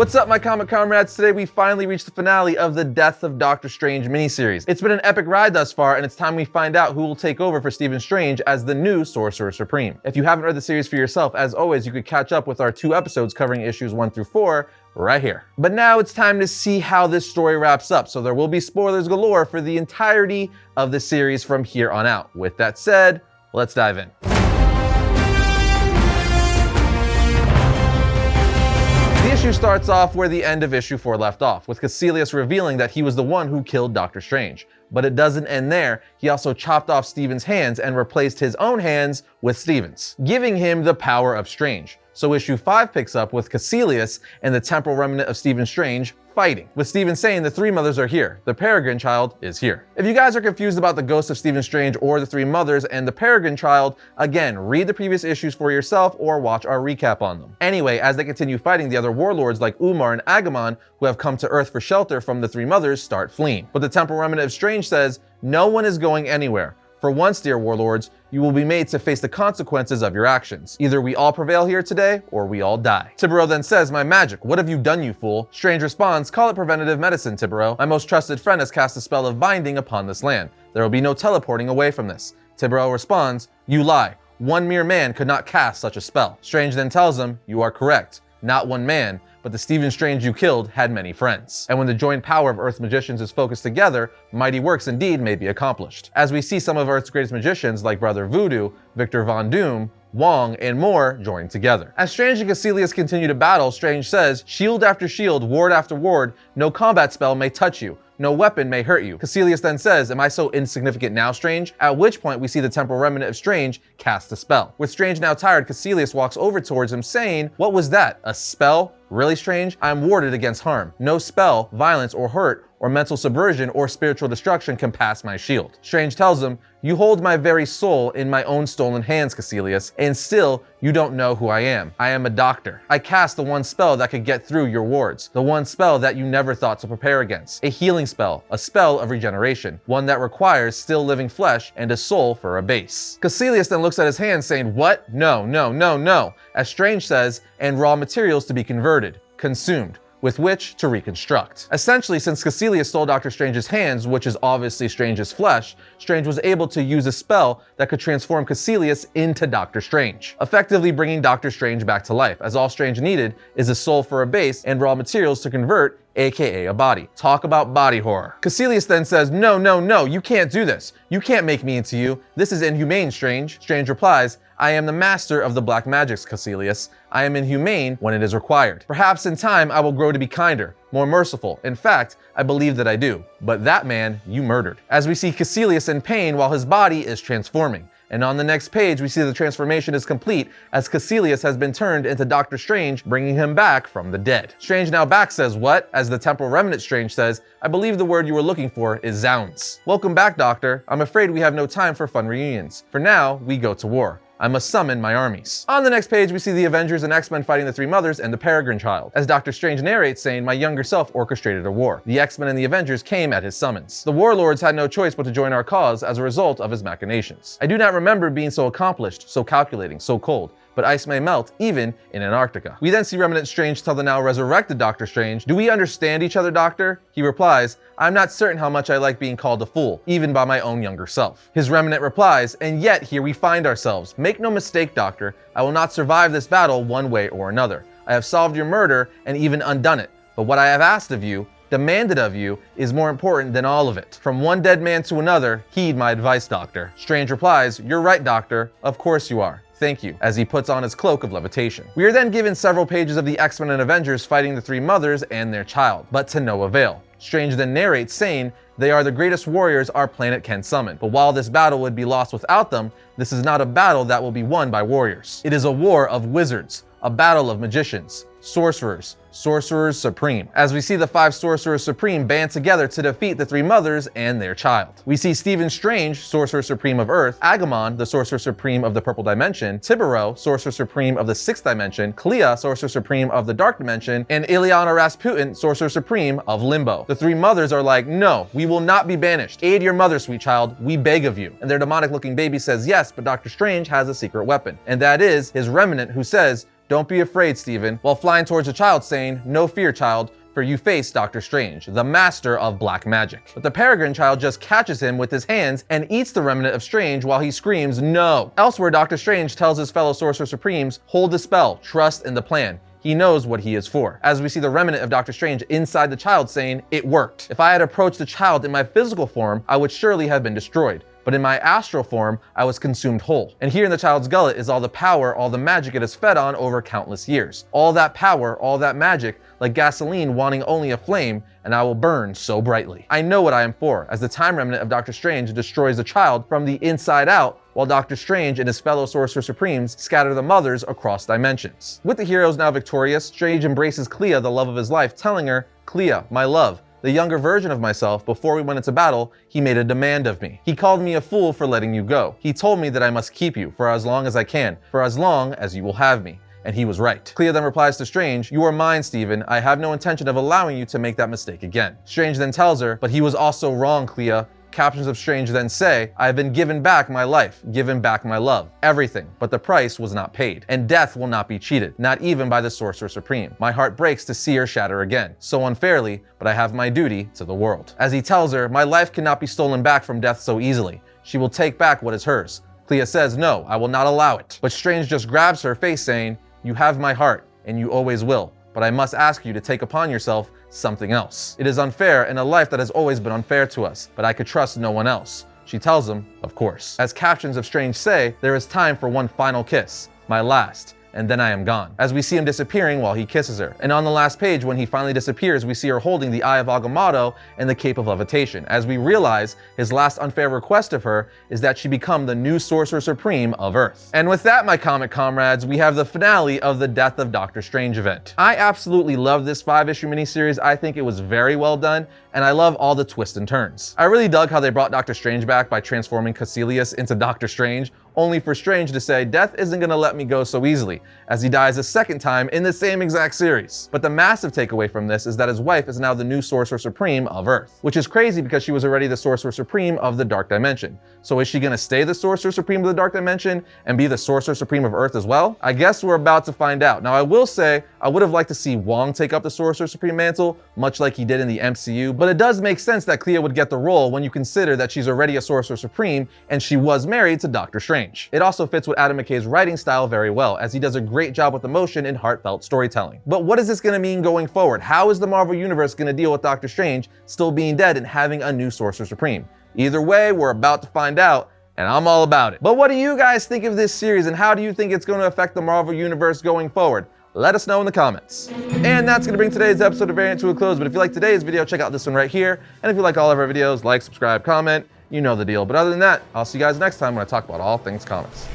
What's up, my comic comrades? Today we finally reached the finale of the Death of Doctor Strange miniseries. It's been an epic ride thus far, and it's time we find out who will take over for Stephen Strange as the new Sorcerer Supreme. If you haven't read the series for yourself, as always, you could catch up with our 2 episodes covering issues 1 through 4 right here. But now it's time to see how this story wraps up, so there will be spoilers galore for the entirety of the series from here on out. With that said, let's dive in. The issue starts off where the end of issue 4 left off, with Kaecilius revealing that he was the one who killed Doctor Strange. But it doesn't end there. He also chopped off Stephen's hands and replaced his own hands with Stephen's, giving him the power of Strange. So issue 5 picks up with Kaecilius and the temporal remnant of Stephen Strange fighting, with Stephen saying the 3 mothers are here. The Peregrine Child is here. If you guys are confused about the ghost of Stephen Strange or the 3 mothers and the Peregrine Child, again, read the previous issues for yourself or watch our recap on them. Anyway, as they continue fighting, the other warlords like Umar and Agamon, who have come to Earth for shelter from the 3 mothers, start fleeing. But the temporal remnant of Strange says, no one is going anywhere. For once, dear warlords, you will be made to face the consequences of your actions. Either we all prevail here today, or we all die. Tiburon then says, my magic, what have you done, you fool? Strange responds, call it preventative medicine, Tiburon. My most trusted friend has cast a spell of binding upon this land. There will be no teleporting away from this. Tiburon responds, you lie. One mere man could not cast such a spell. Strange then tells him, you are correct. Not one man, but the Stephen Strange you killed had many friends. And when the joined power of Earth's magicians is focused together, mighty works indeed may be accomplished. As we see some of Earth's greatest magicians like Brother Voodoo, Victor Von Doom, Wong, and more join together. As Strange and Kaecilius continue to battle, Strange says, shield after shield, ward after ward, no combat spell may touch you. No weapon may hurt you. Kaecilius then says, am I so insignificant now, Strange? At which point we see the temporal remnant of Strange cast a spell. With Strange now tired, Kaecilius walks over towards him saying, what was that? A spell? Really, Strange? I am warded against harm. No spell, violence, or hurt, or mental subversion, or spiritual destruction can pass my shield. Strange tells him, you hold my very soul in my own stolen hands, Kaecilius, and still you don't know who I am. I am a doctor. I cast the one spell that could get through your wards, the one spell that you never thought to prepare against, a healing spell, a spell of regeneration, one that requires still living flesh and a soul for a base. Kaecilius then looks at his hands saying, what? No, no, no, no. As Strange says, and raw materials to be converted, consumed, with which to reconstruct. Essentially, since Kaecilius stole Doctor Strange's hands, which is obviously Strange's flesh, Strange was able to use a spell that could transform Kaecilius into Doctor Strange, effectively bringing Doctor Strange back to life, as all Strange needed is a soul for a base and raw materials to convert, aka a body. Talk about body horror. Kaecilius then says, no, no, no, you can't do this. You can't make me into you. This is inhumane, Strange. Strange replies, I am the master of the black magics, Kaecilius. I am inhumane when it is required. Perhaps in time I will grow to be kinder, more merciful. In fact, I believe that I do. But that man you murdered. As we see Kaecilius in pain while his body is transforming. And on the next page, we see the transformation is complete as Kaecilius has been turned into Doctor Strange, bringing him back from the dead. Strange now back says what? As the temporal remnant Strange says, I believe the word you were looking for is zounds. Welcome back, Doctor. I'm afraid we have no time for fun reunions. For now, we go to war. I must summon my armies. On the next page, we see the Avengers and X-Men fighting the 3 mothers and the Peregrine Child, as Doctor Strange narrates saying, my younger self orchestrated a war. The X-Men and the Avengers came at his summons. The warlords had no choice but to join our cause as a result of his machinations. I do not remember being so accomplished, so calculating, so cold, but ice may melt even in Antarctica. We then see Remnant Strange tell the now resurrected Doctor Strange, do we understand each other, Doctor? He replies, I'm not certain how much I like being called a fool, even by my own younger self. His remnant replies, and yet here we find ourselves. Make no mistake, Doctor, I will not survive this battle one way or another. I have solved your murder and even undone it. But what I have asked of you, demanded of you, is more important than all of it. From one dead man to another, heed my advice, Doctor. Strange replies, you're right, Doctor. Of course you are. Thank you, as he puts on his cloak of levitation. We are then given several pages of the X-Men and Avengers fighting the 3 mothers and their child, but to no avail. Strange then narrates saying, they are the greatest warriors our planet can summon. But while this battle would be lost without them, this is not a battle that will be won by warriors. It is a war of wizards, a battle of magicians, sorcerers, Sorcerers Supreme, as we see the 5 Sorcerers Supreme band together to defeat the 3 mothers and their child. We see Stephen Strange, Sorcerer Supreme of Earth, Agamon, the Sorcerer Supreme of the Purple Dimension, Tiburon, Sorcerer Supreme of the 6th Dimension, Clea, Sorcerer Supreme of the Dark Dimension, and Ileana Rasputin, Sorcerer Supreme of Limbo. The 3 mothers are like, no, we will not be banished. Aid your mother, sweet child, we beg of you. And their demonic looking baby says yes, but Doctor Strange has a secret weapon, and that is his remnant who says, "Don't be afraid, Stephen," while flying towards the child saying, "No fear, child, for you face Doctor Strange, the master of black magic." But the Peregrine child just catches him with his hands and eats the remnant of Strange while he screams, "No!" Elsewhere, Doctor Strange tells his fellow Sorcerer Supremes, "Hold the spell, trust in the plan. He knows what he is for." As we see the remnant of Doctor Strange inside the child saying, "It worked. If I had approached the child in my physical form, I would surely have been destroyed. But in my astral form, I was consumed whole." And here in the child's gullet is all the power, all the magic it has fed on over countless years. All that power, all that magic, like gasoline wanting only a flame, and I will burn so brightly. I know what I am for, as the time remnant of Doctor Strange destroys the child from the inside out, while Doctor Strange and his fellow Sorcerer Supremes scatter the mothers across dimensions. With the heroes now victorious, Strange embraces Clea, the love of his life, telling her, "Clea, my love, the younger version of myself, before we went into battle, he made a demand of me. He called me a fool for letting you go. He told me that I must keep you for as long as I can, for as long as you will have me. And he was right." Clea then replies to Strange, "You are mine, Stephen. I have no intention of allowing you to make that mistake again." Strange then tells her, "But he was also wrong, Clea." Captions of Strange then say, "I have been given back my life, given back my love, everything, but the price was not paid. And death will not be cheated, not even by the Sorcerer Supreme. My heart breaks to see her shatter again, so unfairly, but I have my duty to the world." As he tells her, "My life cannot be stolen back from death so easily. She will take back what is hers." Clea says, "No, I will not allow it." But Strange just grabs her face saying, "You have my heart, and you always will. But I must ask you to take upon yourself something else. It is unfair in a life that has always been unfair to us, but I could trust no one else." She tells him, "Of course." As captions of Strange say, "There is time for one final kiss, my last, and then I am gone." As we see him disappearing while he kisses her. And on the last page, when he finally disappears, we see her holding the Eye of Agamotto and the Cape of Levitation, as we realize his last unfair request of her is that she become the new Sorcerer Supreme of Earth. And with that, my comic comrades, we have the finale of the Death of Doctor Strange event. I absolutely love this 5-issue miniseries. I think it was very well done, and I love all the twists and turns. I really dug how they brought Doctor Strange back by transforming Kaecilius into Doctor Strange, only for Strange to say, "Death isn't gonna let me go so easily," as he dies a second time in the same exact series. But the massive takeaway from this is that his wife is now the new Sorcerer Supreme of Earth, which is crazy because she was already the Sorcerer Supreme of the Dark Dimension. So is she gonna stay the Sorcerer Supreme of the Dark Dimension and be the Sorcerer Supreme of Earth as well? I guess we're about to find out. Now I will say, I would have liked to see Wong take up the Sorcerer Supreme mantle, much like he did in the MCU, but it does make sense that Clea would get the role when you consider that she's already a Sorcerer Supreme and she was married to Doctor Strange. It also fits with Adam McKay's writing style very well, as he does a great job with emotion and heartfelt storytelling. But what is this going to mean going forward? How is the Marvel Universe going to deal with Doctor Strange still being dead and having a new Sorcerer Supreme? Either way, we're about to find out, and I'm all about it. But what do you guys think of this series, and how do you think it's going to affect the Marvel Universe going forward? Let us know in the comments. And that's going to bring today's episode of Variant to a close. But if you like today's video, check out this one right here. And if you like all of our videos, like, subscribe, comment, you know the deal. But other than that, I'll see you guys next time when I talk about all things comics.